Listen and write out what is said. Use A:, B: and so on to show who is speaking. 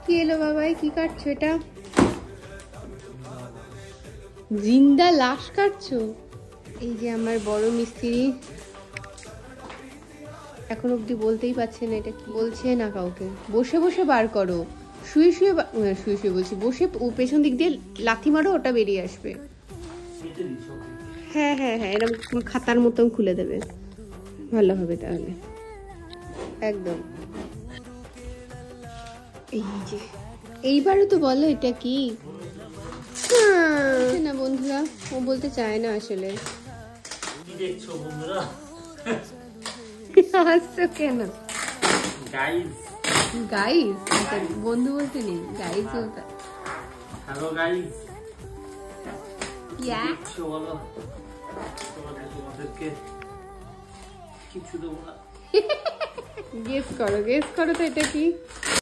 A: কি এলো বাবাই, কি কাটছো এটা? জিন্দা লাশ কাটছো? এই যে আমার বড় মিস্ত্রি এখন অব্দি বলতেই পারছে না এটা কি বলছে না কাউকে। বসে বসে বার করো, শুয়ে শুয়ে শুয়ে শুয়ে বলছি, বসে পেছন দিক দিয়ে লাথি মারো, ওটা বেরিয়ে আসবে। হ্যাঁ হ্যাঁ হ্যাঁ, এরকম খাতার মতন খুলে দেবে, ভালো হবে তাহলে একদম। এই যে এইবারও তো বলো এটা কি না বন্ধুরা, ও বলতে চায় না আসলে।
B: কি দেখছো বন্ধুরা?
A: হাসছো কেন?
B: গাইস
A: গাইস বন্ধু বলতে নেই, গাইস বলতে।
B: হ্যালো গাইস,
A: ইয়া
B: দেখছো বলো? তোমাদেরকে কিছু দেবো না।
A: গেস করো, গেস করো তো এটা কি।